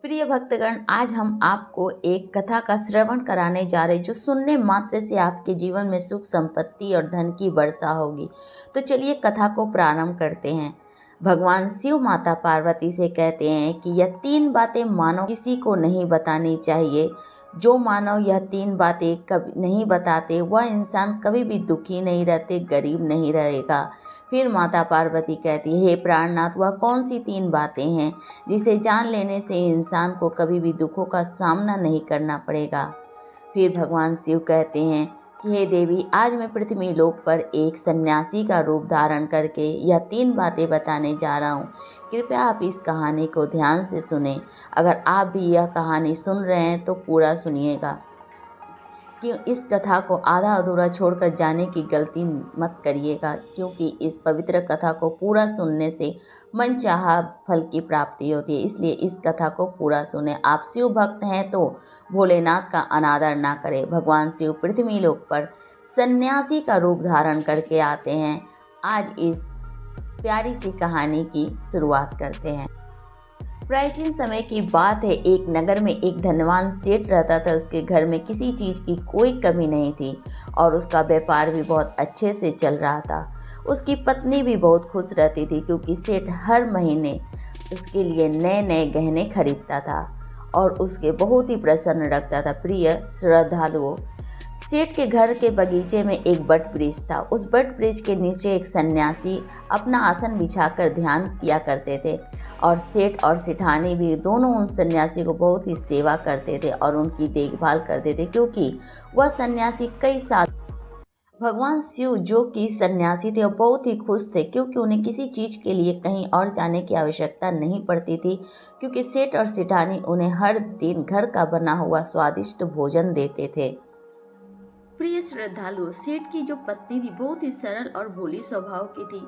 प्रिय भक्तगण, आज हम आपको एक कथा का श्रवण कराने जा रहे जो सुनने मात्र से आपके जीवन में सुख संपत्ति और धन की वर्षा होगी। तो चलिए कथा को प्रारंभ करते हैं। भगवान शिव माता पार्वती से कहते हैं कि यह 3 बातें मानव किसी को नहीं बतानी चाहिए। जो मानव यह 3 बातें कभी नहीं बताते वह इंसान कभी भी दुखी नहीं रहते, गरीब नहीं रहेगा। फिर माता पार्वती कहती है, हे प्राणनाथ, वह कौन सी 3 बातें हैं जिसे जान लेने से इंसान को कभी भी दुखों का सामना नहीं करना पड़ेगा। फिर भगवान शिव कहते हैं कि हे देवी, आज मैं पृथ्वी लोक पर एक सन्यासी का रूप धारण करके यह 3 बातें बताने जा रहा हूँ। कृपया आप इस कहानी को ध्यान से सुनें। अगर आप भी यह कहानी सुन रहे हैं तो पूरा सुनिएगा, कि इस कथा को आधा अधूरा छोड़कर जाने की गलती मत करिएगा, क्योंकि इस पवित्र कथा को पूरा सुनने से मनचाहा फल की प्राप्ति होती है। इसलिए इस कथा को पूरा सुने। आप शिव भक्त हैं तो भोलेनाथ का अनादर ना करें। भगवान शिव पृथ्वी लोक पर सन्यासी का रूप धारण करके आते हैं। आज इस प्यारी सी कहानी की शुरुआत करते हैं। प्राचीन समय की बात है। एक नगर में एक धनवान सेठ रहता था। उसके घर में किसी चीज़ की कोई कमी नहीं थी और उसका व्यापार भी बहुत अच्छे से चल रहा था। उसकी पत्नी भी बहुत खुश रहती थी, क्योंकि सेठ हर महीने उसके लिए नए नए गहने खरीदता था और उसके बहुत ही प्रसन्न रखता था। प्रिय श्रद्धालुओं, सेठ के घर के बगीचे में एक बट वृक्ष था। उस बट वृक्ष के नीचे एक सन्यासी अपना आसन बिछाकर ध्यान किया करते थे और सेठ और सेठानी भी दोनों उन सन्यासी को बहुत ही सेवा करते थे और उनकी देखभाल करते थे, क्योंकि वह सन्यासी कई साल भगवान शिव जो कि सन्यासी थे, वो बहुत ही खुश थे, क्योंकि उन्हें किसी चीज़ के लिए कहीं और जाने की आवश्यकता नहीं पड़ती थी, क्योंकि सेठ और सेठानी उन्हें हर दिन घर का बना हुआ स्वादिष्ट भोजन देते थे। प्रिय श्रद्धालु, सेठ की जो पत्नी थी बहुत ही सरल और भोली स्वभाव की थी।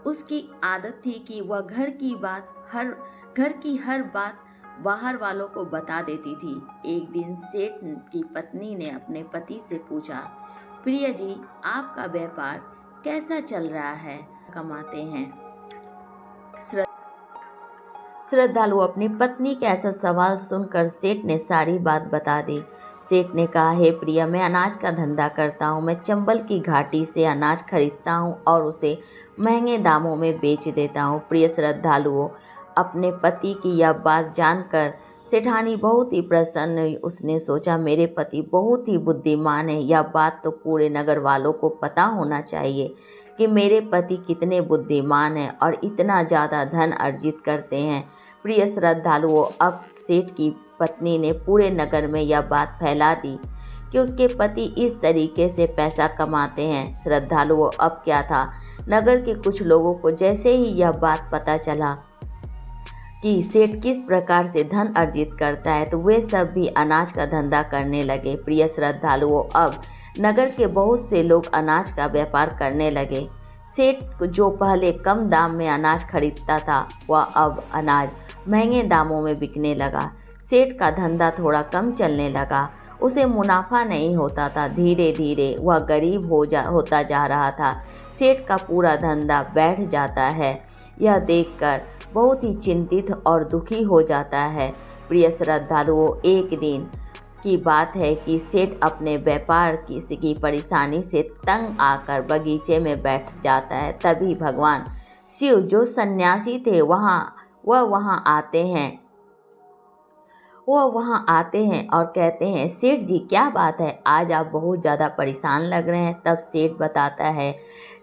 उसकी आदत थी कि वह घर की हर बात बाहर वालों को बता देती थी। एक दिन सेठ की पत्नी ने अपने पति से पूछा, प्रिय जी, आपका व्यापार कैसा चल रहा है, कमाते हैं? श्रद्धालु अपनी पत्नी का ऐसा सवाल सुनकर सेठ ने सारी बात बता दी। सेठ ने कहा, हे प्रिया, मैं अनाज का धंधा करता हूँ। मैं चंबल की घाटी से अनाज खरीदता हूँ और उसे महंगे दामों में बेच देता हूँ। प्रिय श्रद्धालुओं, अपने पति की यह बात जानकर सेठानी बहुत ही प्रसन्न हुई। उसने सोचा, मेरे पति बहुत ही बुद्धिमान है। यह बात तो पूरे नगर वालों को पता होना चाहिए कि मेरे पति कितने बुद्धिमान हैं और इतना ज़्यादा धन अर्जित करते हैं। प्रिय श्रद्धालुओं, अब सेठ की पत्नी ने पूरे नगर में यह बात फैला दी कि उसके पति इस तरीके से पैसा कमाते हैं। श्रद्धालुओं, अब क्या था, नगर के कुछ लोगों को जैसे ही यह बात पता चला कि सेठ किस प्रकार से धन अर्जित करता है, तो वे सब भी अनाज का धंधा करने लगे। प्रिय श्रद्धालुओं, अब नगर के बहुत से लोग अनाज का व्यापार करने लगे। सेठ जो पहले कम दाम में अनाज खरीदता था, वह अब अनाज महंगे दामों में बिकने लगा। सेठ का धंधा थोड़ा कम चलने लगा। उसे मुनाफा नहीं होता था। धीरे धीरे वह गरीब होता जा रहा था। सेठ का पूरा धंधा बैठ जाता है। यह देखकर बहुत ही चिंतित और दुखी हो जाता है। प्रिय श्रद्धालुओं, एक दिन की बात है कि सेठ अपने व्यापार की परेशानी से तंग आकर बगीचे में बैठ जाता है। तभी भगवान शिव जो सन्यासी थे वहाँ आते हैं और कहते हैं, सेठ जी, क्या बात है, आज आप बहुत ज़्यादा परेशान लग रहे हैं। तब सेठ बताता है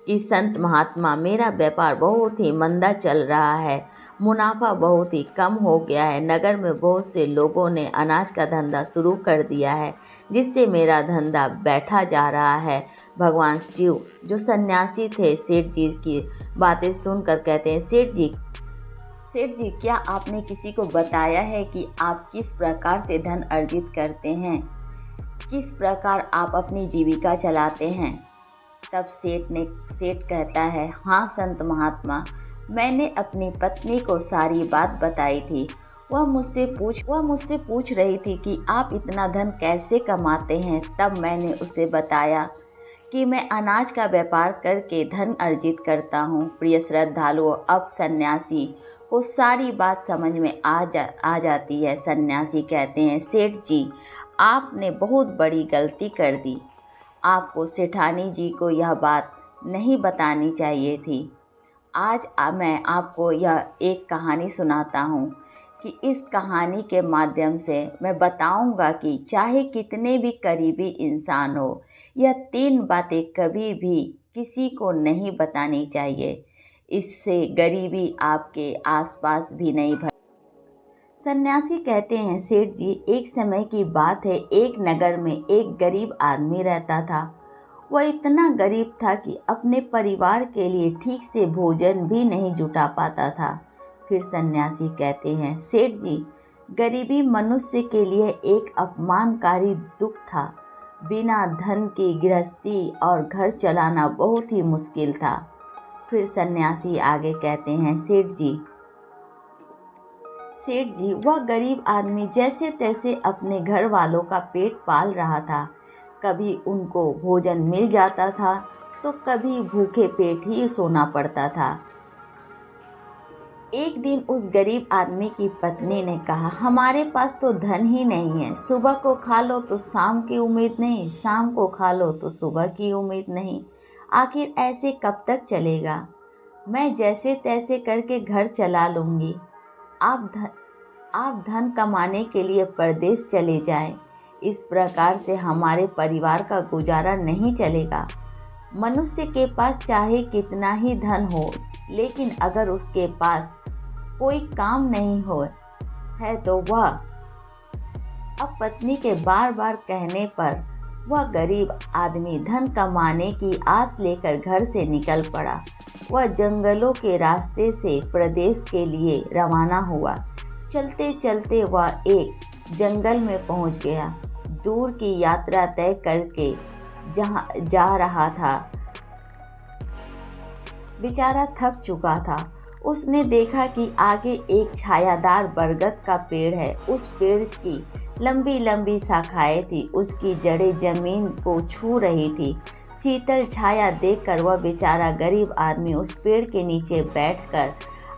कि संत महात्मा, मेरा व्यापार बहुत ही मंदा चल रहा है। मुनाफा बहुत ही कम हो गया है। नगर में बहुत से लोगों ने अनाज का धंधा शुरू कर दिया है, जिससे मेरा धंधा बैठा जा रहा है। भगवान शिव जो सन्यासी थे, सेठ जी की बातें सुनकर कहते हैं, सेठ जी, क्या आपने किसी को बताया है कि आप किस प्रकार से धन अर्जित करते हैं? किस प्रकार आप अपनी जीविका चलाते हैं? तब सेठ कहता है, हाँ संत महात्मा, मैंने अपनी पत्नी को सारी बात बताई थी। वह मुझसे पूछ रही थी कि आप इतना धन कैसे कमाते हैं। तब मैंने उसे बताया कि मैं अनाज का व्यापार करके धन अर्जित करता हूँ। प्रिय श्रद्धालुओं, अब सन्यासी को सारी बात समझ में आ जाती है। सन्यासी कहते हैं, सेठ जी, आपने बहुत बड़ी गलती कर दी। आपको सेठानी जी को यह बात नहीं बतानी चाहिए थी। आज मैं आपको यह एक कहानी सुनाता हूँ कि इस कहानी के माध्यम से मैं बताऊँगा कि चाहे कितने भी करीबी इंसान हो, यह 3 बातें कभी भी किसी को नहीं बतानी चाहिए। इससे गरीबी आपके आसपास भी नहीं बढ़। सन्यासी कहते हैं, सेठ जी, एक समय की बात है, एक नगर में एक गरीब आदमी रहता था। वह इतना गरीब था कि अपने परिवार के लिए ठीक से भोजन भी नहीं जुटा पाता था। फिर सन्यासी कहते हैं, सेठ जी, गरीबी मनुष्य के लिए एक अपमानकारी दुख था। बिना धन की गृहस्थी और घर चलाना बहुत ही मुश्किल था। फिर सन्यासी आगे कहते हैं, सेठ जी, वह गरीब आदमी जैसे तैसे अपने घर वालों का पेट पाल रहा था। कभी उनको भोजन मिल जाता था तो कभी भूखे पेट ही सोना पड़ता था। एक दिन उस गरीब आदमी की पत्नी ने कहा, हमारे पास तो धन ही नहीं है। सुबह को खा लो तो शाम की उम्मीद नहीं, शाम को खा लो तो सुबह की उम्मीद नहीं। आखिर ऐसे कब तक चलेगा? मैं जैसे तैसे करके घर चला लूँगी। आप धन कमाने के लिए परदेश चले जाएं। इस प्रकार से हमारे परिवार का गुजारा नहीं चलेगा। मनुष्य के पास चाहे कितना ही धन हो, लेकिन अगर उसके पास कोई काम नहीं हो है तो वह। अब पत्नी के बार बार कहने पर वह गरीब आदमी धन कमाने की आस लेकर घर से निकल पड़ा। वह जंगलों के रास्ते से प्रदेश के लिए रवाना हुआ। चलते चलते वह एक जंगल में पहुंच गया। दूर की यात्रा तय करके जहां जा रहा था, बेचारा थक चुका था। उसने देखा कि आगे एक छायादार बरगद का पेड़ है। उस पेड़ की लंबी लंबी शाखाएं थी, उसकी जड़ें जमीन को छू रही थी। शीतल छाया देखकर वह बेचारा गरीब आदमी उस पेड़ के नीचे बैठकर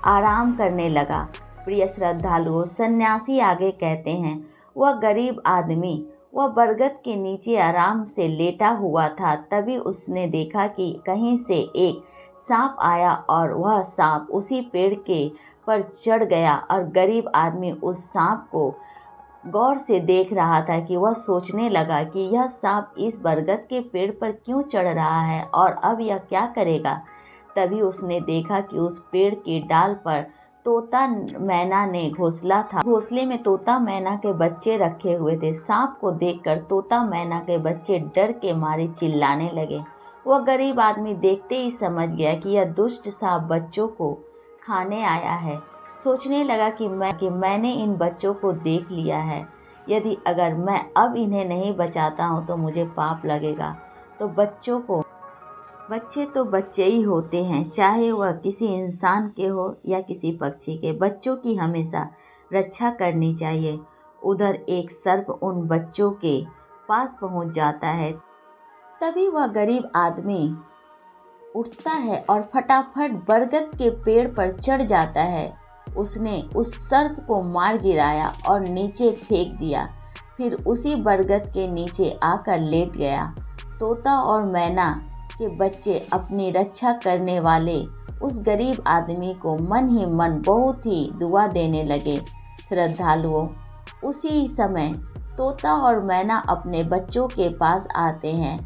आराम करने लगा। प्रिय श्रद्धालुओं, सन्यासी आगे कहते हैं, वह गरीब आदमी वह बरगद के नीचे आराम से लेटा हुआ था। तभी उसने देखा कि कहीं से एक सांप आया और वह सांप उसी पेड़ के पर चढ़ गया और गरीब आदमी उस सांप को गौर से देख रहा था कि वह सोचने लगा कि यह सांप इस बरगद के पेड़ पर क्यों चढ़ रहा है और अब यह क्या करेगा। तभी उसने देखा कि उस पेड़ की डाल पर तोता मैना ने घोंसला था। घोंसले में तोता मैना के बच्चे रखे हुए थे। सांप को देखकर तोता मैना के बच्चे डर के मारे चिल्लाने लगे। वह गरीब आदमी देखते ही समझ गया कि यह दुष्ट सांप बच्चों को खाने आया है। सोचने लगा कि मैंने इन बच्चों को देख लिया है। यदि अगर मैं अब इन्हें नहीं बचाता हूँ तो मुझे पाप लगेगा। तो बच्चे तो बच्चे ही होते हैं, चाहे वह किसी इंसान के हो या किसी पक्षी के। बच्चों की हमेशा रक्षा करनी चाहिए। उधर एक सर्प उन बच्चों के पास पहुंच जाता है। तभी वह गरीब आदमी उठता है और फटाफट बरगद के पेड़ पर चढ़ जाता है। उसने उस सर्प को मार गिराया और नीचे फेंक दिया। फिर उसी बरगद के नीचे आकर लेट गया। तोता और मैना के बच्चे अपनी रक्षा करने वाले उस गरीब आदमी को मन ही मन बहुत ही दुआ देने लगे। श्रद्धालुओं, उसी समय तोता और मैना अपने बच्चों के पास आते हैं।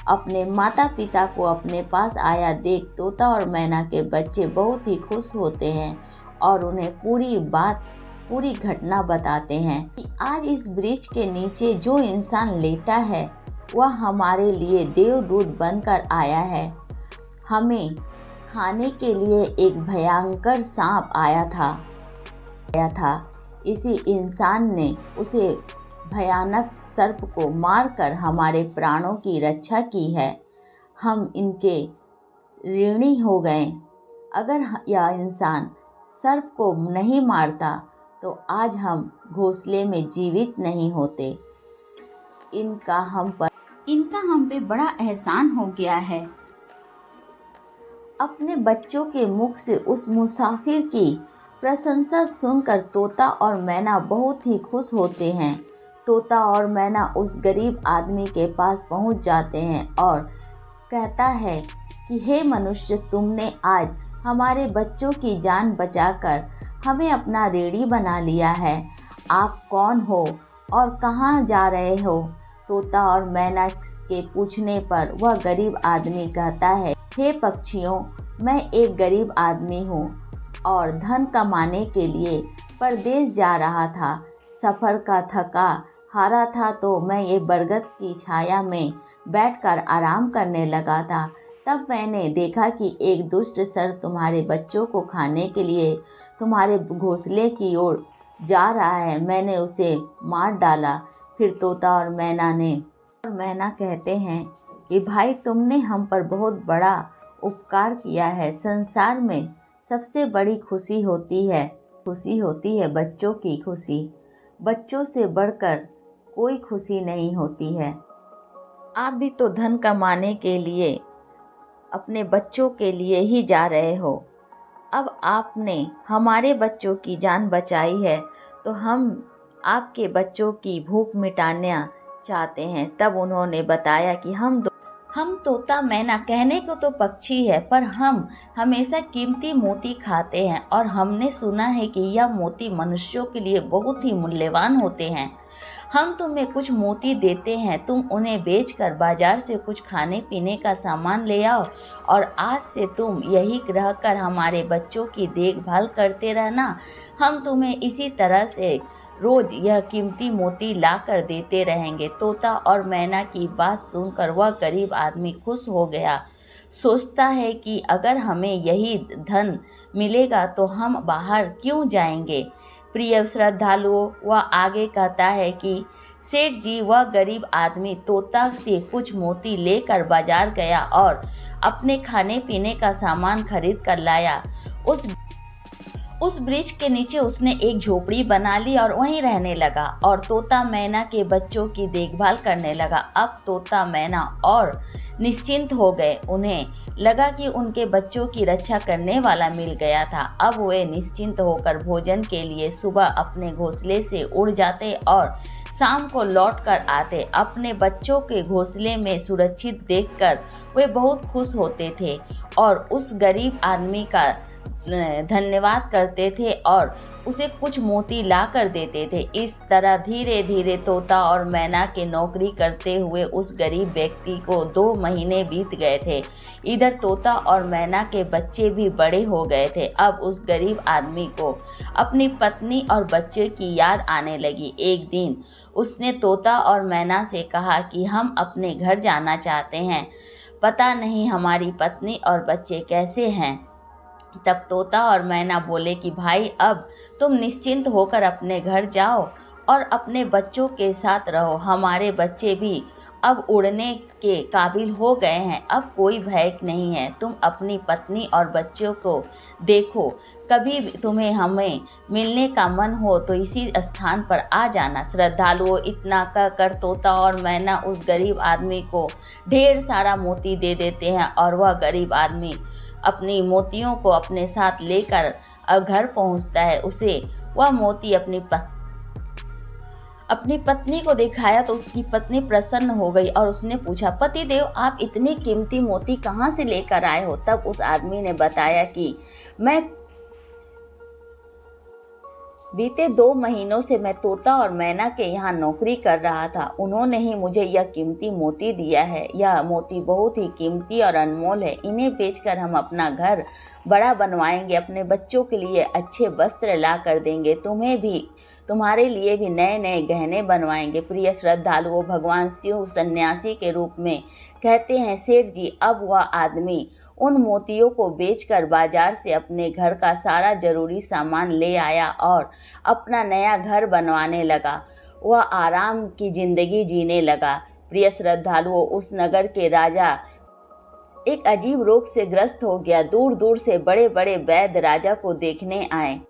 अपने माता पिता को अपने पास आया देख तोता और मैना के बच्चे बहुत ही खुश होते हैं और उन्हें पूरी घटना बताते हैं कि आज इस वृक्ष के नीचे जो इंसान लेटा है वह हमारे लिए देवदूत बनकर आया है। हमें खाने के लिए एक भयंकर सांप आया था। इसी इंसान ने उसे भयानक सर्प को मारकर हमारे प्राणों की रक्षा की है। हम इनके ऋणी हो गए। अगर यह इंसान सर्प को नहीं मारता तो आज हम घोंसले में जीवित नहीं होते। इनका हम पे बड़ा एहसान हो गया है। अपने बच्चों के मुख से उस मुसाफिर की प्रशंसा सुनकर तोता और मैना बहुत ही खुश होते हैं। तोता और मैना उस गरीब आदमी के पास पहुंच जाते हैं और कहता है कि हे मनुष्य, तुमने आज हमारे बच्चों की जान बचाकर हमें अपना रेड़ी बना लिया है। आप कौन हो और कहाँ जा रहे हो? तोता और मैना के पूछने पर वह गरीब आदमी कहता है, हे पक्षियों, मैं एक गरीब आदमी हूँ और धन कमाने के लिए परदेश जा रहा था। सफ़र का थका हारा था तो मैं ये बरगद की छाया में बैठकर आराम करने लगा था। तब मैंने देखा कि एक दुष्ट सर्प तुम्हारे बच्चों को खाने के लिए तुम्हारे घोंसले की ओर जा रहा है। मैंने उसे मार डाला। फिर तोता और मैना कहते हैं कि भाई, तुमने हम पर बहुत बड़ा उपकार किया है। संसार में सबसे बड़ी खुशी होती है बच्चों की खुशी। बच्चों से बढ़कर कोई खुशी नहीं होती है। आप भी तो धन कमाने के लिए अपने बच्चों के लिए ही जा रहे हो। अब आपने हमारे बच्चों की जान बचाई है तो हम आपके बच्चों की भूख मिटाना चाहते हैं। तब उन्होंने बताया कि हम तोता मैना कहने को तो पक्षी है, पर हम हमेशा कीमती मोती खाते हैं और हमने सुना है कि यह मोती मनुष्यों के लिए बहुत ही मूल्यवान होते हैं। हम तुम्हें कुछ मोती देते हैं, तुम उन्हें बेचकर बाजार से कुछ खाने पीने का सामान ले आओ और आज से तुम यही रहकर हमारे बच्चों की देखभाल करते रहना। हम तुम्हें इसी तरह से रोज यह कीमती मोती ला कर देते रहेंगे। तोता और मैना की बात सुनकर वह गरीब आदमी खुश हो गया। सोचता है कि अगर हमें यही धन मिलेगा तो हम बाहर क्यों जाएंगे। प्रिय श्रद्धालुओं, वह आगे कहता है कि सेठ जी, वह गरीब आदमी तोता से कुछ मोती लेकर बाजार गया और अपने खाने पीने का सामान खरीद कर लाया। उस वृक्ष के नीचे उसने एक झोपड़ी बना ली और वहीं रहने लगा और तोता मैना के बच्चों की देखभाल करने लगा। अब तोता मैना और निश्चिंत हो गए। उन्हें लगा कि उनके बच्चों की रक्षा करने वाला मिल गया था। अब वे निश्चिंत होकर भोजन के लिए सुबह अपने घोंसले से उड़ जाते और शाम को लौट कर आते। अपने बच्चों के घोंसले में सुरक्षित देखकर वे बहुत खुश होते थे और उस गरीब आदमी का धन्यवाद करते थे और उसे कुछ मोती ला कर देते थे। इस तरह धीरे धीरे तोता और मैना के नौकरी करते हुए उस गरीब व्यक्ति को 2 महीने बीत गए थे। इधर तोता और मैना के बच्चे भी बड़े हो गए थे। अब उस गरीब आदमी को अपनी पत्नी और बच्चे की याद आने लगी। एक दिन उसने तोता और मैना से कहा कि हम अपने घर जाना चाहते हैं, पता नहीं हमारी पत्नी और बच्चे कैसे हैं। तब तोता और मैना बोले कि भाई, अब तुम निश्चिंत होकर अपने घर जाओ और अपने बच्चों के साथ रहो। हमारे बच्चे भी अब उड़ने के काबिल हो गए हैं, अब कोई भय नहीं है। तुम अपनी पत्नी और बच्चों को देखो। कभी तुम्हें हमें मिलने का मन हो तो इसी स्थान पर आ जाना। श्रद्धालुओं, इतना कहकर तोता और मैना उस गरीब आदमी को ढेर सारा मोती दे देते हैं और वह गरीब आदमी अपनी मोतियों को अपने साथ लेकर घर पहुंचता है। उसे वह मोती अपनी पत्नी को दिखाया तो उसकी पत्नी प्रसन्न हो गई और उसने पूछा, पतिदेव, आप इतनी कीमती मोती कहाँ से लेकर आए हो? तब उस आदमी ने बताया कि मैं बीते 2 महीनों से मैं तोता और मैना के यहाँ नौकरी कर रहा था। उन्होंने ही मुझे यह कीमती मोती दिया है। यह मोती बहुत ही कीमती और अनमोल है। इन्हें बेचकर हम अपना घर बड़ा बनवाएंगे, अपने बच्चों के लिए अच्छे वस्त्र ला कर देंगे, तुम्हारे लिए भी नए नए गहने बनवाएंगे। प्रिय श्रद्धालुओं, भगवान शिव सन्यासी के रूप में कहते हैं, सेठ जी, अब वह आदमी उन मोतियों को बेचकर बाजार से अपने घर का सारा जरूरी सामान ले आया और अपना नया घर बनवाने लगा। वह आराम की जिंदगी जीने लगा। प्रिय श्रद्धालुओं, उस नगर के राजा एक अजीब रोग से ग्रस्त हो गया। दूर दूर से बड़े बड़े वैद्य राजा को देखने आए।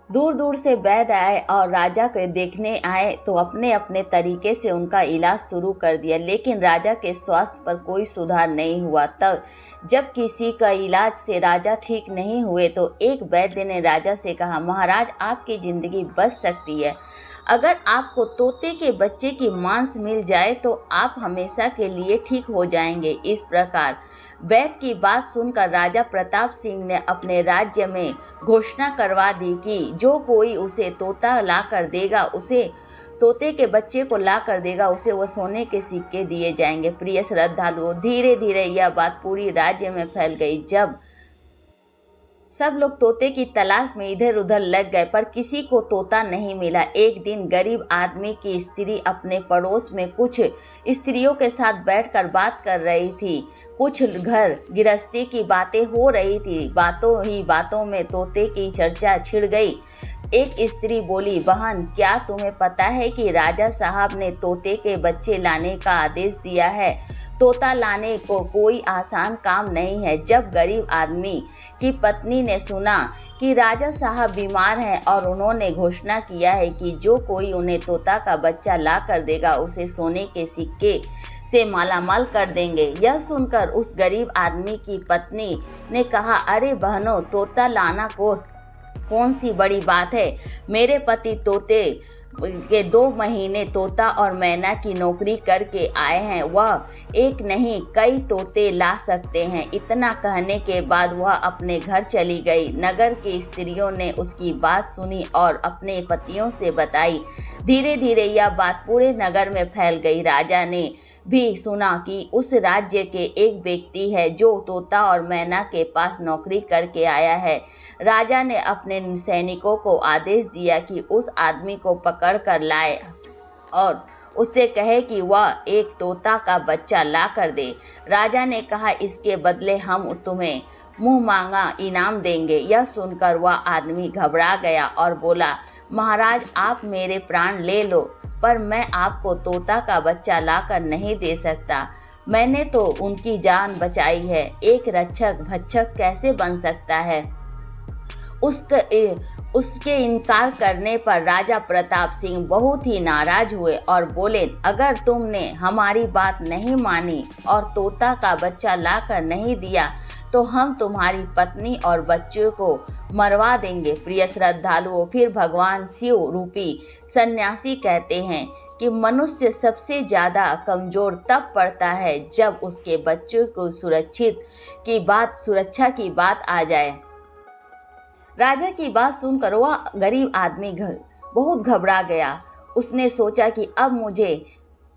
दूर दूर से वैद्य आए और राजा को देखने आए तो अपने अपने तरीके से उनका इलाज शुरू कर दिया, लेकिन राजा के स्वास्थ्य पर कोई सुधार नहीं हुआ। तब जब किसी का इलाज से राजा ठीक नहीं हुए तो एक वैद्य ने राजा से कहा, महाराज आपकी जिंदगी बच सकती है, अगर आपको तोते के बच्चे की मांस मिल जाए तो आप हमेशा के लिए ठीक हो जाएंगे। इस प्रकार वैद्य की बात सुनकर राजा प्रताप सिंह ने अपने राज्य में घोषणा करवा दी कि जो कोई उसे तोता ला कर देगा, उसे तोते के बच्चे को ला कर देगा, उसे वो सोने के सिक्के दिए जाएंगे। प्रिय श्रद्धालुओं, धीरे धीरे यह बात पूरी राज्य में फैल गई। जब सब लोग तोते की तलाश में इधर उधर लग गए पर किसी को तोता नहीं मिला। एक दिन गरीब आदमी की स्त्री अपने पड़ोस में कुछ स्त्रियों के साथ बैठकर बात कर रही थी। कुछ घर गृहस्थी की बातें हो रही थी। बातों ही बातों में तोते की चर्चा छिड़ गई। एक स्त्री बोली, बहन क्या तुम्हें पता है कि राजा साहब ने तोते के बच्चे लाने का आदेश दिया है। तोता लाने को कोई आसान काम नहीं है। जब गरीब आदमी की पत्नी ने सुना कि राजा साहब बीमार हैं और उन्होंने घोषणा किया है कि जो कोई उन्हें तोता का बच्चा ला कर देगा उसे सोने के सिक्के से मालामाल कर देंगे। यह सुनकर उस गरीब आदमी की पत्नी ने कहा, अरे बहनों, तोता लाना को कौन सी बड़ी बात है। मेरे पति तोते के 2 महीने तोता और मैना की नौकरी करके आए हैं, वह एक नहीं कई तोते ला सकते हैं। इतना कहने के बाद वह अपने घर चली गई। नगर की स्त्रियों ने उसकी बात सुनी और अपने पतियों से बताई। धीरे धीरे यह बात पूरे नगर में फैल गई। राजा ने भी सुना कि उस राज्य के एक व्यक्ति है जो तोता और मैना के पास नौकरी करके आया है। राजा ने अपने सैनिकों को आदेश दिया कि उस आदमी को पकड़ कर लाए और उससे कहे कि वह एक तोता का बच्चा ला कर दे। राजा ने कहा, इसके बदले हम तुम्हें मुंह मांगा इनाम देंगे। यह सुनकर वह आदमी घबरा गया और बोला, महाराज आप मेरे प्राण ले लो, पर मैं आपको तोता का बच्चा लाकर नहीं दे सकता। मैंने तो उनकी जान बचाई है। एक रक्षक भक्षक कैसे बन सकता है। उसके इनकार करने पर राजा प्रताप सिंह बहुत ही नाराज हुए और बोले, अगर तुमने हमारी बात नहीं मानी और तोता का बच्चा लाकर नहीं दिया तो हम तुम्हारी पत्नी और बच्चों को मरवा देंगे। प्रिय श्रद्धालुओं, फिर भगवान शिव रूपी सन्यासी कहते हैं कि मनुष्य सबसे ज़्यादा कमज़ोर तब पड़ता है जब उसके बच्चों को सुरक्षा की बात आ जाए। राजा की बात सुनकर वह गरीब आदमी बहुत घबरा गया। उसने सोचा कि अब मुझे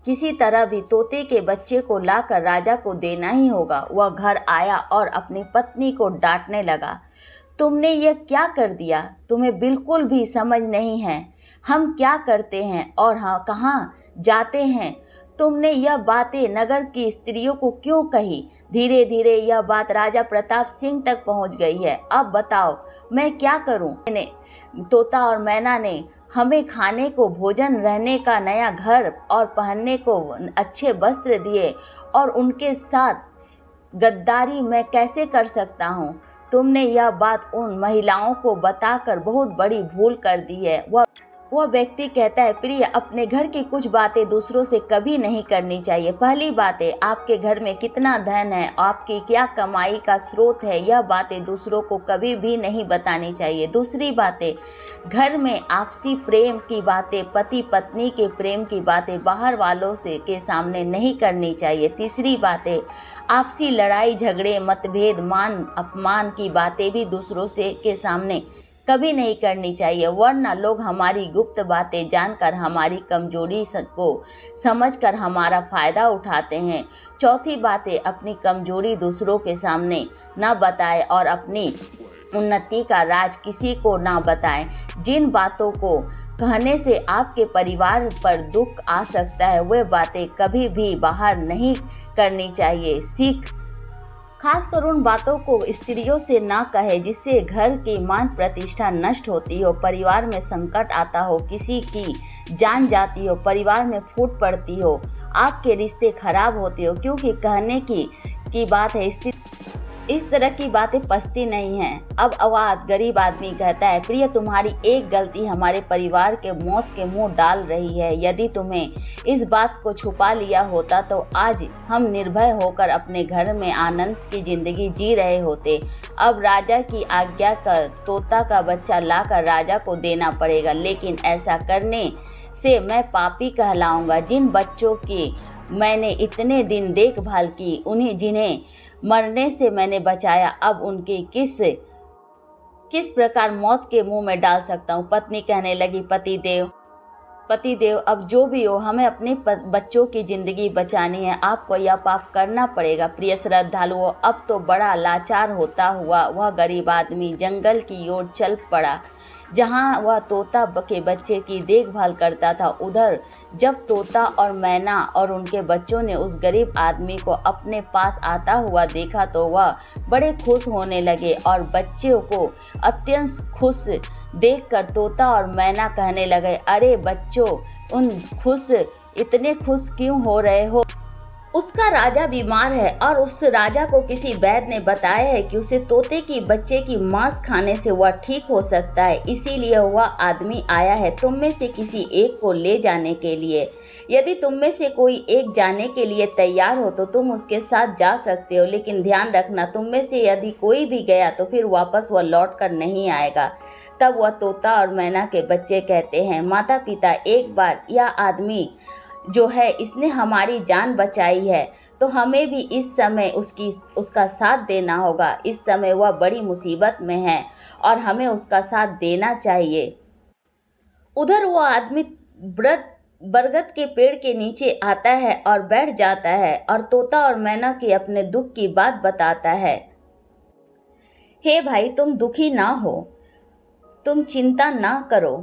किसी तरह भी तोते के बच्चे को लाकर राजा को देना ही होगा। वह घर आया और अपनी पत्नी को डांटने लगा, तुमने यह क्या कर दिया। तुम्हें बिल्कुल भी समझ नहीं है हम क्या करते हैं और हाँ कहाँ जाते हैं। तुमने यह बातें नगर की स्त्रियों को क्यों कही। धीरे धीरे यह बात राजा प्रताप सिंह तक पहुंच गई है। अब बताओ मैं क्या करूं। तोता और मैना ने हमें खाने को भोजन, रहने का नया घर और पहनने को अच्छे वस्त्र दिए और उनके साथ गद्दारी मैं कैसे कर सकता हूँ। तुमने यह बात उन महिलाओं को बताकर बहुत बड़ी भूल कर दी है। वह व्यक्ति कहता है, प्रिय अपने घर की कुछ बातें दूसरों से कभी नहीं करनी चाहिए। पहली बातें, आपके घर में कितना धन है, आपकी क्या कमाई का स्रोत है, यह बातें दूसरों को कभी भी नहीं बतानी चाहिए। दूसरी बातें, घर में आपसी प्रेम की बातें, पति पत्नी के प्रेम की बातें बाहर वालों से के सामने नहीं करनी चाहिए। तीसरी बातें, आपसी लड़ाई झगड़े मतभेद मान अपमान की बातें भी दूसरों से के सामने कभी नहीं करनी चाहिए, वरना लोग हमारी गुप्त बातें जानकर हमारी कमजोरी को समझकर हमारा फ़ायदा उठाते हैं। चौथी बातें, अपनी कमजोरी दूसरों के सामने न बताएं और अपनी उन्नति का राज किसी को ना बताएं। जिन बातों को कहने से आपके परिवार पर दुख आ सकता है, वे बातें कभी भी बाहर नहीं करनी चाहिए। खासकर उन बातों को स्त्रियों से ना कहे जिससे घर की मान प्रतिष्ठा नष्ट होती हो, परिवार में संकट आता हो, किसी की जान जाती हो, परिवार में फूट पड़ती हो, आपके रिश्ते खराब होते हो। क्योंकि कहने की बात है, इस तरह की बातें पचती नहीं हैं। अब अवाद गरीब आदमी कहता है, प्रिय तुम्हारी एक गलती हमारे परिवार के मौत के मुंह डाल रही है। यदि तुम्हें इस बात को छुपा लिया होता तो आज हम निर्भय होकर अपने घर में आनंद की जिंदगी जी रहे होते। अब राजा की आज्ञा कर तोता का बच्चा लाकर राजा को देना पड़ेगा, लेकिन ऐसा करने से मैं पापी कहलाऊंगा। जिन बच्चों की मैंने इतने दिन देखभाल की, उन्हें जिन्हें मरने से मैंने बचाया, अब उनके किस प्रकार मौत के मुंह में डाल सकता हूँ। पत्नी कहने लगी, पतिदेव अब जो भी हो, हमें अपने बच्चों की जिंदगी बचानी है, आपको यह पाप करना पड़ेगा। प्रिय श्रद्धालुओं, अब तो बड़ा लाचार होता हुआ वह गरीब आदमी जंगल की ओर चल पड़ा जहाँ वह तोता के बच्चे की देखभाल करता था। उधर जब तोता और मैना और उनके बच्चों ने उस गरीब आदमी को अपने पास आता हुआ देखा तो वह बड़े खुश होने लगे और बच्चों को अत्यंत खुश देखकर तोता और मैना कहने लगे, अरे बच्चों, इतने खुश क्यों हो रहे हो? उसका राजा बीमार है और उस राजा को किसी वैद्य ने बताया है कि उसे तोते की बच्चे की मांस खाने से वह ठीक हो सकता है। इसीलिए वह आदमी आया है तुम में से किसी एक को ले जाने के लिए। यदि तुम में से कोई एक जाने के लिए तैयार हो तो तुम उसके साथ जा सकते हो, लेकिन ध्यान रखना, तुम में से यदि कोई भी गया तो फिर वापस वह लौट कर नहीं आएगा। तब वह तोता और मैना के बच्चे कहते हैं, माता पिता, एक बार यह आदमी जो है इसने हमारी जान बचाई है, तो हमें भी इस समय उसका साथ देना होगा। इस समय वह बड़ी मुसीबत में है और हमें उसका साथ देना चाहिए। उधर वो आदमी बरगद के पेड़ के नीचे आता है और बैठ जाता है और तोता और मैना की अपने दुख की बात बताता है। हे भाई, तुम दुखी ना हो, तुम चिंता ना करो,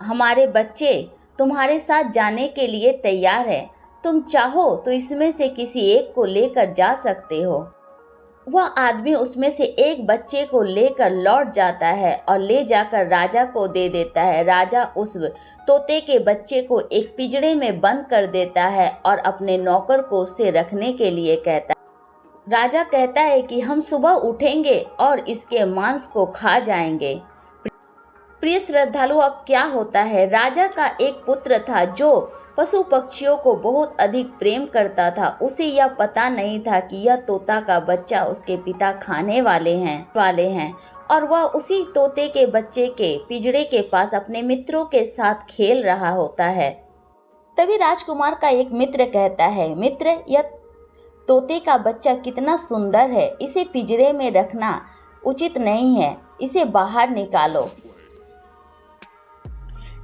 हमारे बच्चे तुम्हारे साथ जाने के लिए तैयार है। तुम चाहो तो इसमें से किसी एक को लेकर जा सकते हो। वह आदमी उसमें से एक बच्चे को लेकर लौट जाता है और ले जाकर राजा को दे देता है। राजा उस तोते के बच्चे को एक पिंजरे में बंद कर देता है और अपने नौकर को उससे रखने के लिए कहता है। राजा कहता है कि हम सुबह उठेंगे और इसके मांस को खा जाएंगे। प्रिय श्रद्धालु, अब क्या होता है, राजा का एक पुत्र था जो पशु पक्षियों को बहुत अधिक प्रेम करता था। उसे यह पता नहीं था कि यह तोता का बच्चा उसके पिता खाने वाले हैं और वह उसी तोते के बच्चे के पिंजरे के पास अपने मित्रों के साथ खेल रहा होता है। तभी राजकुमार का एक मित्र कहता है, मित्र, यह तोते का बच्चा कितना सुंदर है, इसे पिंजरे में रखना उचित नहीं है, इसे बाहर निकालो।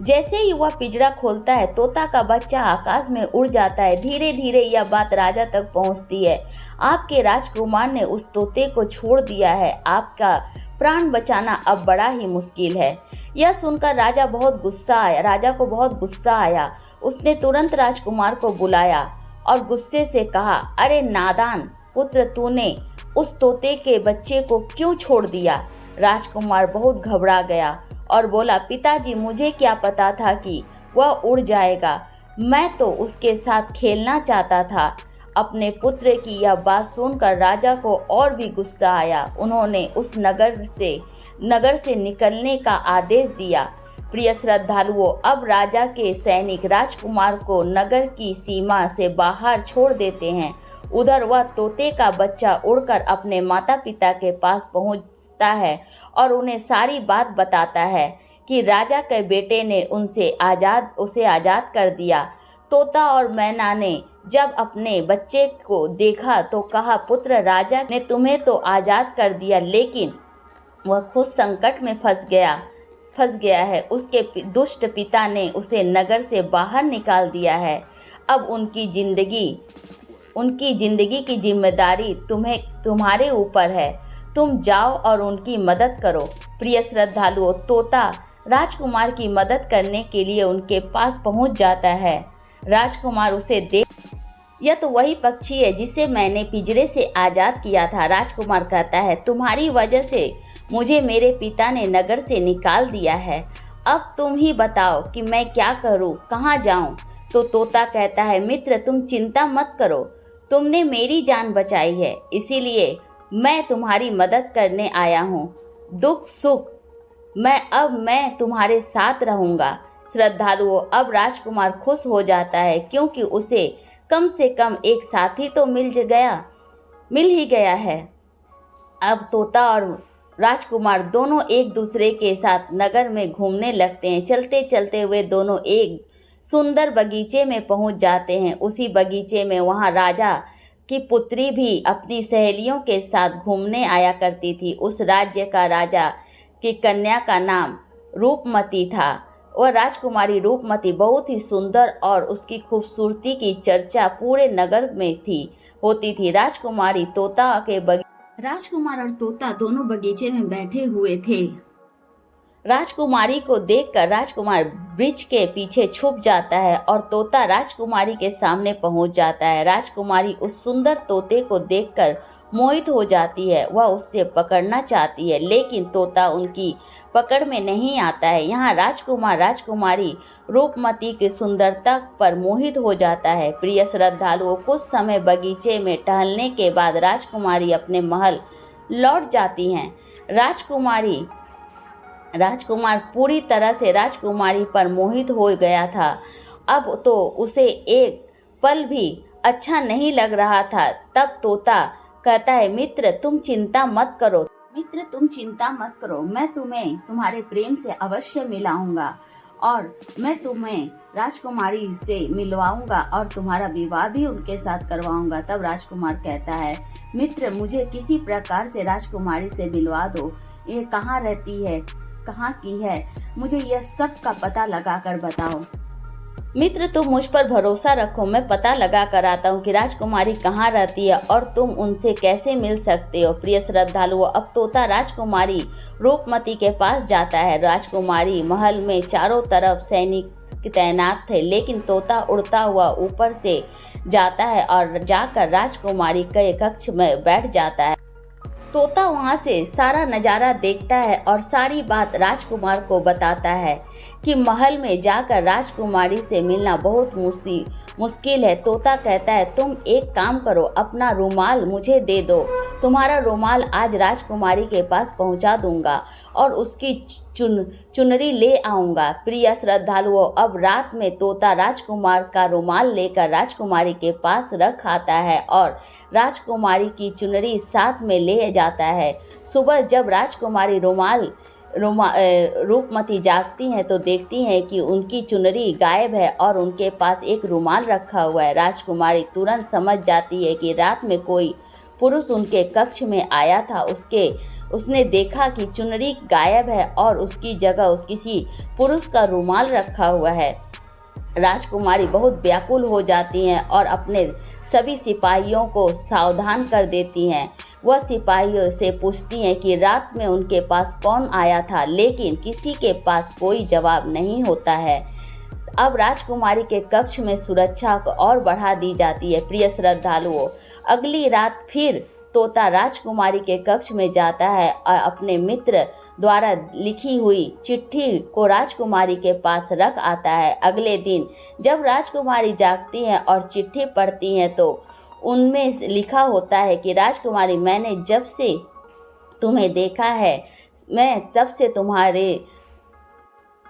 जैसे ही वह पिंजरा खोलता है, तोता का बच्चा आकाश में उड़ जाता है। धीरे धीरे यह बात राजा तक पहुंचती है। आपके राजकुमार ने उस तोते को छोड़ दिया है, आपका प्राण बचाना अब बड़ा ही मुश्किल है। यह सुनकर राजा को बहुत गुस्सा आया। उसने तुरंत राजकुमार को बुलाया और गुस्से से कहा, अरे नादान पुत्र, तूने उस तोते के बच्चे को क्यों छोड़ दिया? राजकुमार बहुत घबरा गया और बोला, पिताजी, मुझे क्या पता था कि वह उड़ जाएगा, मैं तो उसके साथ खेलना चाहता था। अपने पुत्र की यह बात सुनकर राजा को और भी गुस्सा आया। उन्होंने उस नगर से निकलने का आदेश दिया। प्रिय श्रद्धालुओं, अब राजा के सैनिक राजकुमार को नगर की सीमा से बाहर छोड़ देते हैं। उधर वह तोते का बच्चा उड़कर अपने माता पिता के पास पहुंचता है और उन्हें सारी बात बताता है कि राजा के बेटे ने उसे आज़ाद कर दिया। तोता और मैना ने जब अपने बच्चे को देखा तो कहा, पुत्र, राजा ने तुम्हें तो आज़ाद कर दिया, लेकिन वह खुद संकट में फंस गया है। उसके दुष्ट पिता ने उसे नगर से बाहर निकाल दिया है। अब उनकी जिंदगी की जिम्मेदारी तुम्हारे ऊपर है। तुम जाओ और उनकी मदद करो। प्रिय श्रद्धालुओं, तोता राजकुमार की मदद करने के लिए उनके पास पहुंच जाता है। राजकुमार उसे देख, यह तो वही पक्षी है जिसे मैंने पिंजरे से आज़ाद किया था। राजकुमार कहता है, तुम्हारी वजह से मुझे मेरे पिता ने नगर से निकाल दिया है। अब तुम ही बताओ कि मैं क्या करूं, कहाँ जाऊं? तो तोता कहता है, मित्र, तुम चिंता मत करो, तुमने मेरी जान बचाई है, इसीलिए मैं तुम्हारी मदद करने आया हूँ। दुख सुख मैं तुम्हारे साथ रहूँगा। श्रद्धालुओं, अब राजकुमार खुश हो जाता है क्योंकि उसे कम से कम एक साथी तो मिल ही गया है। अब तोता और राजकुमार दोनों एक दूसरे के साथ नगर में घूमने लगते हैं। चलते चलते हुए दोनों एक सुंदर बगीचे में पहुंच जाते हैं। उसी बगीचे में वहां राजा की पुत्री भी अपनी सहेलियों के साथ घूमने आया करती थी। उस राज्य का राजा की कन्या का नाम रूपमती था। वह राजकुमारी रूपमती बहुत ही सुंदर और उसकी खूबसूरती की चर्चा पूरे नगर में होती थी। राजकुमार और तोता दोनों बगीचे में बैठे हुए थे। राजकुमारी को देखकर राजकुमार वृक्ष के पीछे छुप जाता है और तोता राजकुमारी के सामने पहुंच जाता है। राजकुमारी उस सुंदर तोते को देखकर मोहित हो जाती है। वह उससे पकड़ना चाहती है, लेकिन तोता उनकी पकड़ में नहीं आता है। यहाँ राजकुमारी रूपमती की सुंदरता पर मोहित हो जाता है। प्रिय श्रद्धालुओं, कुछ समय बगीचे में टहलने के बाद राजकुमारी अपने महल लौट जाती हैं। राजकुमार पूरी तरह से राजकुमारी पर मोहित हो गया था। अब तो उसे एक पल भी अच्छा नहीं लग रहा था। तब तोता कहता है, मित्र तुम चिंता मत करो, मैं तुम्हें तुम्हारे प्रेम से अवश्य मिलाऊंगा और मैं तुम्हें राजकुमारी से मिलवाऊंगा और तुम्हारा विवाह भी उनके साथ करवाऊंगा। तब राजकुमार कहता है, मित्र मुझे किसी प्रकार से राजकुमारी से मिलवा दो। ये कहाँ रहती है, कहाँ की है, मुझे यह सब का पता लगा कर बताओ। मित्र तुम मुझ पर भरोसा रखो, मैं पता लगा कर आता हूँ कि राजकुमारी कहाँ रहती है और तुम उनसे कैसे मिल सकते हो। प्रिय श्रद्धालुओं, अब तोता राजकुमारी रूपमती के पास जाता है। राजकुमारी महल में चारों तरफ सैनिक तैनात थे, लेकिन तोता उड़ता हुआ ऊपर से जाता है और जाकर राजकुमारी के कक्ष में बैठ जाता है। तोता वहां से सारा नज़ारा देखता है और सारी बात राजकुमार को बताता है कि महल में जाकर राजकुमारी से मिलना बहुत मुश्किल है। तोता कहता है, तुम एक काम करो, अपना रुमाल मुझे दे दो, तुम्हारा रुमाल आज राजकुमारी के पास पहुंचा दूंगा और उसकी चुनरी ले आऊंगा। प्रिय श्रद्धालुओं, अब रात में तोता राजकुमार का रुमाल लेकर राजकुमारी के पास रख आता है और राजकुमारी की चुनरी साथ में ले जाता है। सुबह जब राजकुमारी रूपमती जागती हैं तो देखती हैं कि उनकी चुनरी गायब है और उनके पास एक रुमाल रखा हुआ है। राजकुमारी तुरंत समझ जाती है कि रात में कोई पुरुष उनके कक्ष में आया था। उसने देखा कि चुनरी गायब है और उसकी जगह किसी पुरुष का रुमाल रखा हुआ है। राजकुमारी बहुत व्याकुल हो जाती हैं और अपने सभी सिपाहियों को सावधान कर देती हैं। वह सिपाहियों से पूछती हैं कि रात में उनके पास कौन आया था, लेकिन किसी के पास कोई जवाब नहीं होता है। अब राजकुमारी के कक्ष में सुरक्षा और बढ़ा दी जाती है। प्रिय श्रद्धालुओं, अगली रात फिर तोता राजकुमारी के कक्ष में जाता है और अपने मित्र द्वारा लिखी हुई चिट्ठी को राजकुमारी के पास रख आता है। अगले दिन जब राजकुमारी जागती हैं और चिट्ठी पढ़ती हैं तो उनमें लिखा होता है कि राजकुमारी, मैंने जब से तुम्हें देखा है मैं तब से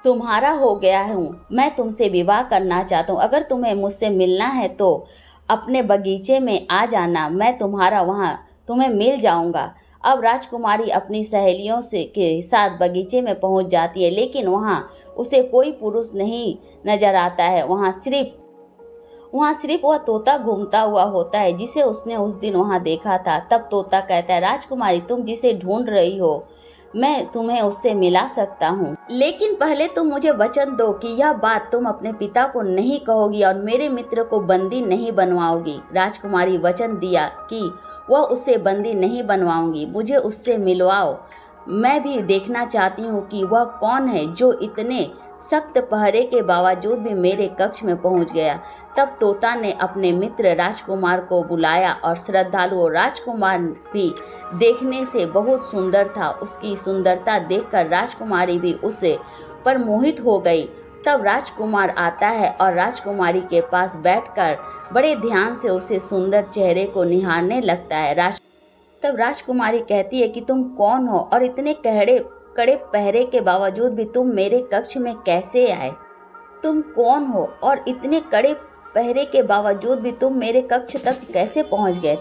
तुम्हारा हो गया हूँ। मैं तुमसे विवाह करना चाहता हूँ। अगर तुम्हें मुझसे मिलना है तो अपने बगीचे में आ जाना, मैं वहाँ तुम्हें मिल जाऊँगा। अब राजकुमारी अपनी सहेलियों के साथ बगीचे में पहुँच जाती है, लेकिन वहाँ उसे कोई पुरुष नहीं नजर आता है। वहाँ सिर्फ वह तोता घूमता हुआ होता है जिसे उसने उस दिन वहाँ देखा था। तब तोता कहता है, राजकुमारी तुम जिसे ढूंढ रही हो मैं तुम्हें उससे मिला सकता हूँ, लेकिन पहले तुम मुझे वचन दो कि यह बात तुम अपने पिता को नहीं कहोगी और मेरे मित्र को बंदी नहीं बनवाओगी। राजकुमारी वचन दिया कि वह उसे बंदी नहीं बनवाऊंगी, मुझे उससे मिलवाओ। मैं भी देखना चाहती हूँ कि वह कौन है जो इतने सख्त पहरे के बावजूद भी मेरे कक्ष में पहुँच गया। तब तोता ने अपने मित्र राजकुमार को बुलाया और श्रद्धालुओं, राजकुमार भी देखने से बहुत सुंदर था। उसकी सुंदरता देखकर राजकुमारी भी उससे पर मोहित हो गई तब राजकुमार आता है और राजकुमारी के पास बैठकर बड़े ध्यान से उसे सुंदर चेहरे को निहारने लगता है। तब राजकुमारी कहती है कि तुम कौन हो और इतने कड़े पहरे के बावजूद भी तुम मेरे कक्ष में कैसे आए? तुम कौन हो और इतने कड़े पहरे के बावजूद भी तुम मेरे कक्ष तक कैसे पहुंच गए?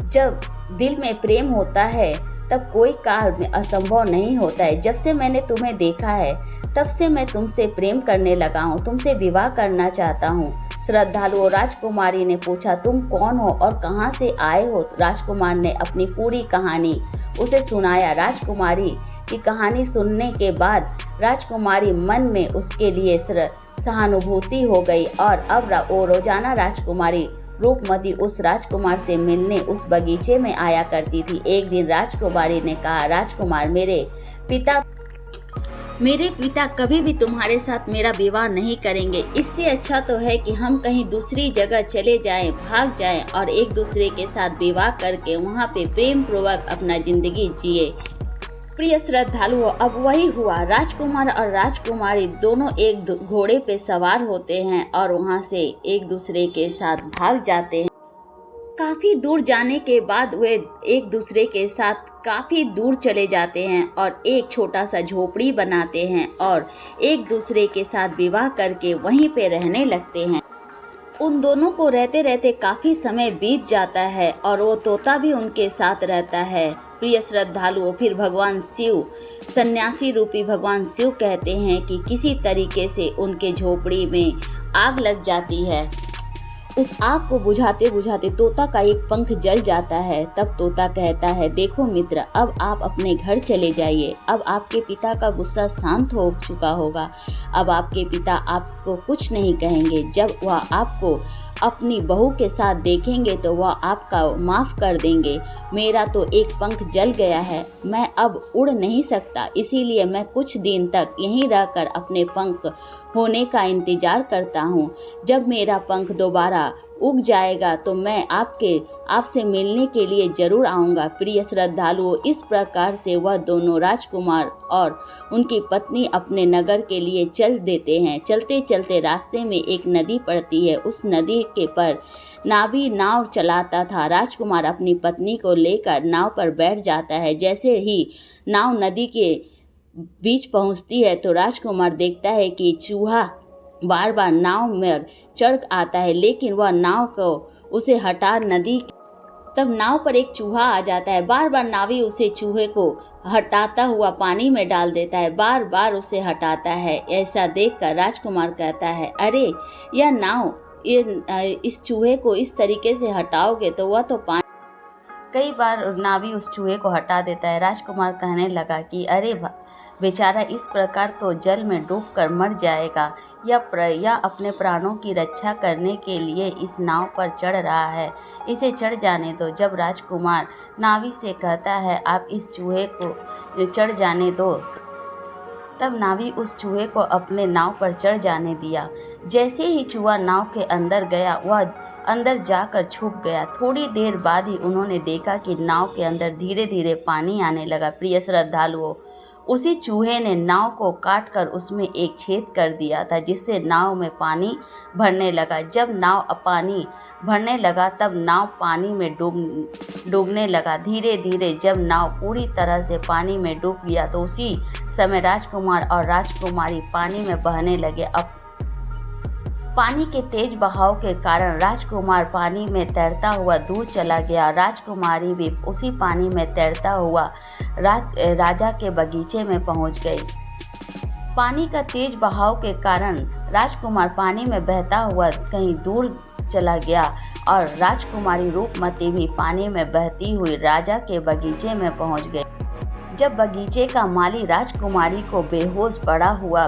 जब दिल में प्रेम होता है तब कोई कार्य असंभव नहीं होता है। जब से मैंने तुम्हें देखा है तब से मैं तुमसे प्रेम करने लगा हूँ, तुमसे विवाह करना चाहता हूँ। श्रद्धालु राजकुमारी ने पूछा, तुम कौन हो और कहाँ से आए हो? राजकुमार ने अपनी पूरी कहानी उसे सुनाया। राजकुमारी की कहानी सुनने के बाद राजकुमारी मन में उसके लिए सहानुभूति हो गई और अब वो रोजाना राजकुमारी रूपमती उस राजकुमार से मिलने उस बगीचे में आया करती थी। एक दिन राजकुमारी ने कहा, राजकुमार, मेरे पिता कभी भी तुम्हारे साथ मेरा विवाह नहीं करेंगे। इससे अच्छा तो है कि हम कहीं दूसरी जगह चले जाएं, भाग जाएं और एक दूसरे के साथ विवाह करके वहां पे प्रेम पूर्वक अपना जिंदगी जिए। प्रिय श्रद्धालुओं, अब वही हुआ। राजकुमार और राजकुमारी दोनों एक घोड़े पे सवार होते हैं और वहां से एक दूसरे के साथ भाग जाते हैं। काफी दूर जाने के बाद वे एक दूसरे के साथ काफी दूर चले जाते हैं और एक छोटा सा झोपड़ी बनाते हैं और एक दूसरे के साथ विवाह करके वहीं पे रहने लगते हैं। उन दोनों को रहते रहते काफी समय बीत जाता है और वो तोता भी उनके साथ रहता है। प्रिय श्रद्धालुओं, फिर भगवान शिव, सन्यासी रूपी भगवान शिव कहते हैं कि किसी तरीके से उनके झोपड़ी में आग लग जाती है। उस आग को बुझाते बुझाते तोता का एक पंख जल जाता है। तब तोता कहता है, देखो मित्र, अब आप अपने घर चले जाइए। अब आपके पिता का गुस्सा शांत हो चुका होगा। अब आपके पिता आपको कुछ नहीं कहेंगे। जब वह आपको अपनी बहू के साथ देखेंगे तो वह आपका माफ़ कर देंगे। मेरा तो एक पंख जल गया है, मैं अब उड़ नहीं सकता, इसीलिए मैं कुछ दिन तक यहीं रहकर अपने पंख होने का इंतज़ार करता हूँ। जब मेरा पंख दोबारा उग जाएगा तो मैं आपसे मिलने के लिए जरूर आऊँगा। प्रिय श्रद्धालुओं, इस प्रकार से वह दोनों राजकुमार और उनकी पत्नी अपने नगर के लिए चल देते हैं। चलते चलते रास्ते में एक नदी पड़ती है। उस नदी के पर नावी नाव चलाता था। राजकुमार अपनी पत्नी को लेकर नाव पर बैठ जाता है। जैसे ही नाव नदी के बीच पहुंचती है तो राजकुमार देखता है कि चूहा बार बार नाव में चढ़ आता है, लेकिन वह नाव को उसे हटा तब नाव पर एक चूहा आ जाता है। बार बार नावी उसे चूहे को हटाता हुआ पानी में डाल देता है, बार बार उसे हटाता है। ऐसा देखकर राजकुमार कहता है, अरे यह नाव इस चूहे को इस तरीके से हटाओगे तो वह तो पानी। कई बार नावी उस चूहे को हटा देता है। राजकुमार कहने लगा कि अरे बेचारा इस प्रकार तो जल में डूबकर मर जाएगा, या अपने प्राणों की रक्षा करने के लिए इस नाव पर चढ़ रहा है, इसे चढ़ जाने दो। जब राजकुमार नावी से कहता है आप इस चूहे को चढ़ जाने दो, तब नावी उस चूहे को अपने नाव पर चढ़ जाने दिया। जैसे ही चूहा नाव के अंदर गया वह अंदर जाकर छुप गया। थोड़ी देर बाद ही उन्होंने देखा कि नाव के अंदर धीरे धीरे पानी आने लगा। प्रिय श्रद्धालुओं, उसी चूहे ने नाव को काटकर उसमें एक छेद कर दिया था, जिससे नाव में पानी भरने लगा। जब नाव पानी भरने लगा तब नाव पानी में डूबने लगा। धीरे धीरे जब नाव पूरी तरह से पानी में डूब गया तो उसी समय राजकुमार और राजकुमारी पानी में बहने लगे। अब पानी के तेज बहाव के कारण राजकुमार पानी में तैरता हुआ दूर चला गया। राजकुमारी भी उसी पानी में तैरता हुआ राजा के बगीचे में पहुंच गई। पानी का तेज बहाव के कारण राजकुमार पानी में बहता हुआ कहीं दूर चला गया और राजकुमारी रूपमती भी पानी में बहती हुई राजा के बगीचे में पहुंच गई। जब बगीचे का माली राजकुमारी को बेहोश पड़ा हुआ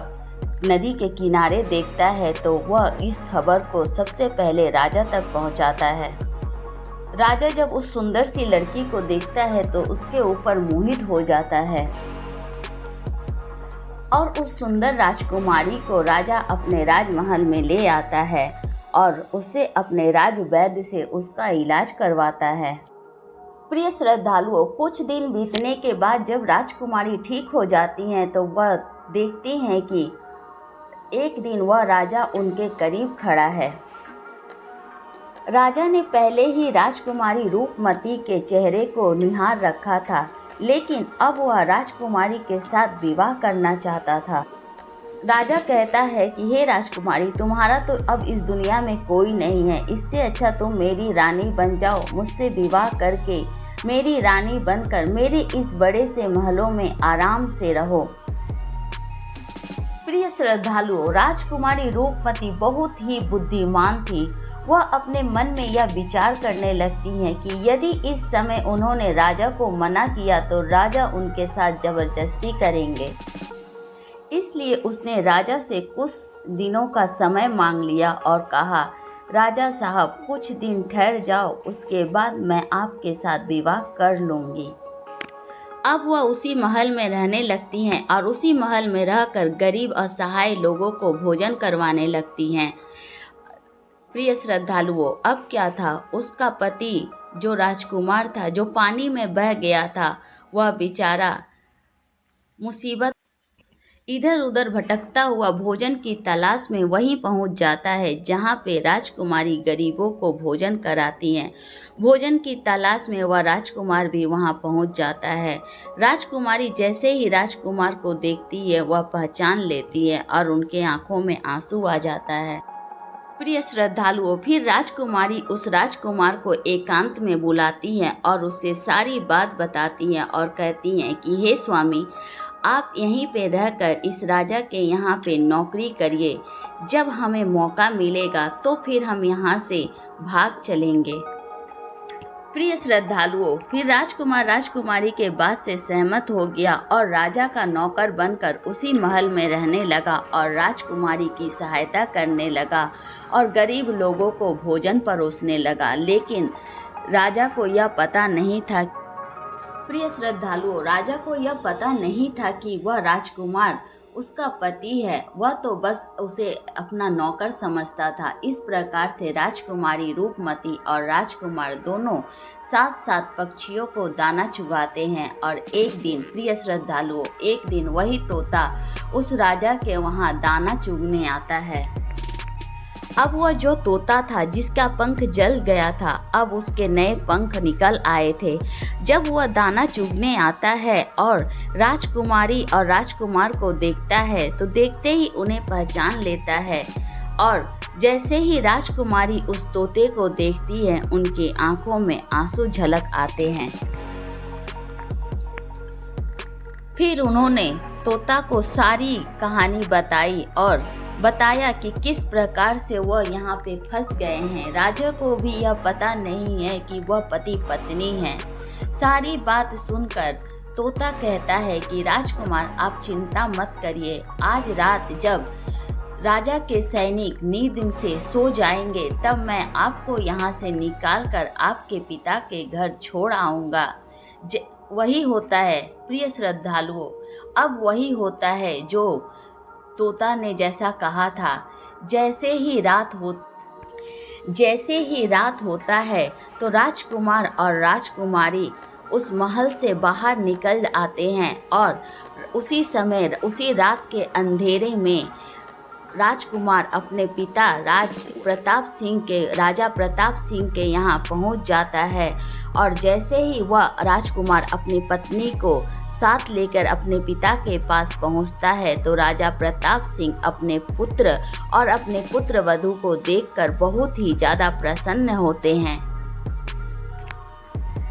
नदी के किनारे देखता है तो वह इस खबर को सबसे पहले राजा तक पहुंचाता है। राजा जब उस सुंदर सी लड़की को देखता है तो उसके ऊपर मोहित हो जाता है और उस सुंदर राजकुमारी को राजा अपने राजमहल में ले आता है और उसे अपने राजवैद्य से उसका इलाज करवाता है। प्रिय श्रद्धालुओं, कुछ दिन बीतने के बाद जब राजकुमारी ठीक हो जाती हैं तो वह देखती हैं कि एक दिन वह राजा उनके करीब खड़ा है। राजा ने पहले ही राजकुमारी रूपमती के चेहरे को निहार रखा था, लेकिन अब वह राजकुमारी के साथ विवाह करना चाहता था। राजा कहता है कि हे राजकुमारी, तुम्हारा तो अब इस दुनिया में कोई नहीं है, इससे अच्छा तुम मेरी रानी बन जाओ। मुझसे विवाह करके मेरी रानी बनकर मेरे इस बड़े से महलों में आराम से रहो। प्रिय श्रद्धालुओं, राजकुमारी रूपमती बहुत ही बुद्धिमान थी। वह अपने मन में यह विचार करने लगती हैं कि यदि इस समय उन्होंने राजा को मना किया तो राजा उनके साथ जबरदस्ती करेंगे। इसलिए उसने राजा से कुछ दिनों का समय मांग लिया और कहा, राजा साहब, कुछ दिन ठहर जाओ, उसके बाद मैं आपके साथ विवाह कर लूँगी। अब वह उसी महल में रहने लगती हैं और उसी महल में रहकर गरीब असहाय लोगों को भोजन करवाने लगती हैं। प्रिय श्रद्धालुओं, अब क्या था, उसका पति जो राजकुमार था, जो पानी में बह गया था, वह बेचारा मुसीबत इधर उधर भटकता हुआ भोजन की तलाश में वहीं पहुंच जाता है जहां पे राजकुमारी गरीबों को भोजन कराती हैं। भोजन की तलाश में वह राजकुमार भी वहां पहुंच जाता है। राजकुमारी जैसे ही राजकुमार को देखती है वह पहचान लेती है और उनके आंखों में आंसू आ जाता है। प्रिय श्रद्धालुओं, फिर राजकुमारी उस राजकुमार को एकांत में बुलाती है और उससे सारी बात बताती है और कहती हैं कि हे स्वामी, आप यहीं पे रहकर इस राजा के यहाँ पे नौकरी करिए। जब हमें मौका मिलेगा तो फिर हम यहाँ से भाग चलेंगे। प्रिय श्रद्धालुओं, फिर राजकुमार राजकुमारी के बात से सहमत हो गया और राजा का नौकर बनकर उसी महल में रहने लगा और राजकुमारी की सहायता करने लगा और गरीब लोगों को भोजन परोसने लगा। लेकिन राजा को यह पता नहीं था, प्रिय श्रद्धालुओं, राजा को यह पता नहीं था कि वह राजकुमार उसका पति है। वह तो बस उसे अपना नौकर समझता था। इस प्रकार से राजकुमारी रूपमती और राजकुमार दोनों साथ साथ पक्षियों को दाना चुगाते हैं। और एक दिन, प्रिय श्रद्धालुओं, एक दिन वही तोता उस राजा के वहाँ दाना चुगने आता है। अब वह जो तोता था जिसका पंख जल गया था, अब उसके नए पंख निकल आए थे। जब वह दाना चुगने आता है और राजकुमारी और राजकुमार को देखता है तो देखते ही उन्हें पहचान लेता है। और जैसे ही राजकुमारी उस तोते को देखती है, उनकी आंखों में आंसू झलक आते हैं। फिर उन्होंने तोता को सारी कहानी बताई और बताया कि किस प्रकार से वह यहाँ पे फंस गए हैं। राजा को भी यह पता नहीं है कि वह पति पत्नी हैं। सारी बात सुनकर तोता कहता है कि राजकुमार, आप चिंता मत करिए। आज रात जब राजा के सैनिक नींद से सो जाएंगे तब मैं आपको यहाँ से निकाल कर आपके पिता के घर छोड़ आऊँगा। वही होता है प्रिय श्रद्धालुओं, अब वही होता है जो तोता ने जैसा कहा था। जैसे ही रात होता है तो राजकुमार और राजकुमारी उस महल से बाहर निकल आते हैं और उसी समय, उसी रात के अंधेरे में राजकुमार अपने पिता राजा प्रताप सिंह के यहाँ पहुँच जाता है। और जैसे ही वह राजकुमार अपनी पत्नी को साथ लेकर अपने पिता के पास पहुँचता है तो राजा प्रताप सिंह अपने पुत्र और अपने पुत्रवधू को देखकर बहुत ही ज़्यादा प्रसन्न होते हैं।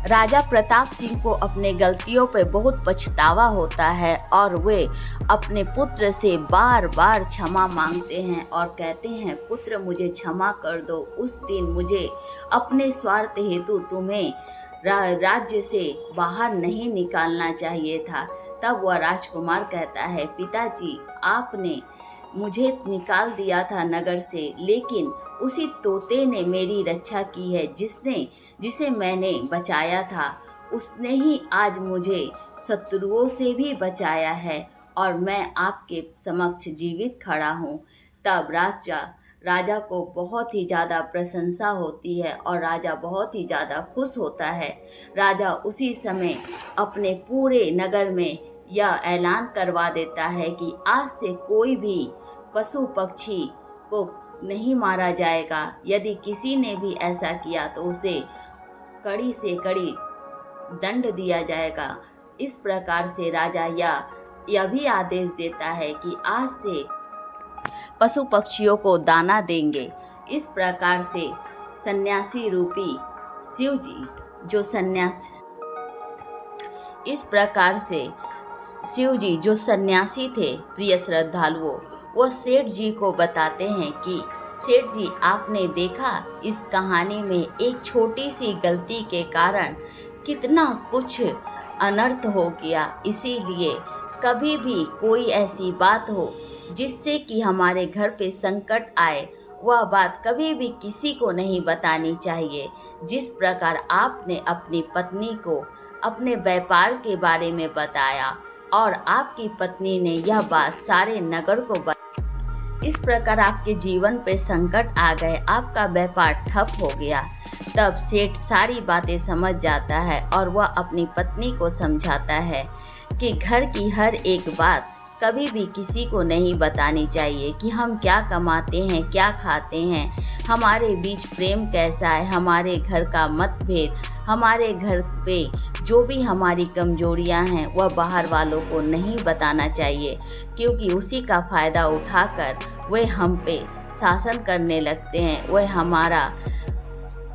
राजा प्रताप सिंह को अपने गलतियों पर बहुत पछतावा होता है और वे अपने पुत्र से बार बार क्षमा मांगते हैं और कहते हैं, पुत्र मुझे क्षमा कर दो, उस दिन मुझे अपने स्वार्थ हेतु तुम्हें राज्य से बाहर नहीं निकालना चाहिए था। तब वह राजकुमार कहता है, पिताजी, आपने मुझे निकाल दिया था नगर से, लेकिन उसी तोते ने मेरी रक्षा की है, जिसे मैंने बचाया था। उसने ही आज मुझे शत्रुओं से भी बचाया है और मैं आपके समक्ष जीवित खड़ा हूँ। तब राजा को बहुत ही ज़्यादा प्रशंसा होती है और राजा बहुत ही ज़्यादा खुश होता है। राजा उसी समय अपने पूरे नगर में यह ऐलान करवा देता है कि आज से कोई भी पशु पक्षी को नहीं मारा जाएगा। यदि किसी ने भी ऐसा किया तो उसे कड़ी से कड़ी दंड दिया जाएगा। इस प्रकार से राजा यह भी आदेश देता है कि आज से पशु पक्षियों को दाना देंगे। इस प्रकार से सन्यासी रूपी शिव जी जो सन्यासी थे, प्रिय श्रद्धालुओं, वो सेठ जी को बताते हैं कि सेठ जी, आपने देखा इस कहानी में एक छोटी सी गलती के कारण कितना कुछ अनर्थ हो गया। इसीलिए कभी भी कोई ऐसी बात हो जिससे कि हमारे घर पे संकट आए, वह बात कभी भी किसी को नहीं बतानी चाहिए। जिस प्रकार आपने अपनी पत्नी को अपने व्यापार के बारे में बताया और आपकी पत्नी ने यह बात सारे नगर को इस प्रकार आपके जीवन पे संकट आ गए, आपका व्यापार ठप हो गया। तब सेठ सारी बातें समझ जाता है और वह अपनी पत्नी को समझाता है कि घर की हर एक बात कभी भी किसी को नहीं बतानी चाहिए कि हम क्या कमाते हैं, क्या खाते हैं, हमारे बीच प्रेम कैसा है, हमारे घर का मतभेद, हमारे घर पे जो भी हमारी कमजोरियां हैं वह बाहर वालों को नहीं बताना चाहिए, क्योंकि उसी का फ़ायदा उठाकर वे हम पे शासन करने लगते हैं, वे हमारा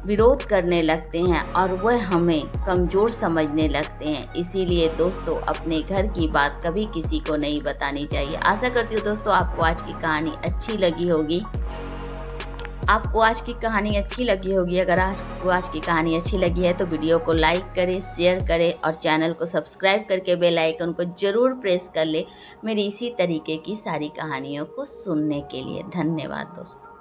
विरोध करने लगते हैं और वह हमें कमज़ोर समझने लगते हैं। इसीलिए दोस्तों, अपने घर की बात कभी किसी को नहीं बतानी चाहिए। आशा करती हूँ दोस्तों आपको आज की कहानी अच्छी लगी होगी। अगर आपको आज की कहानी अच्छी लगी है तो वीडियो को लाइक करें, शेयर करें और चैनल को सब्सक्राइब करके बेल आइकन को ज़रूर प्रेस कर ले मेरी इसी तरीके की सारी कहानियों को सुनने के लिए। धन्यवाद दोस्तों।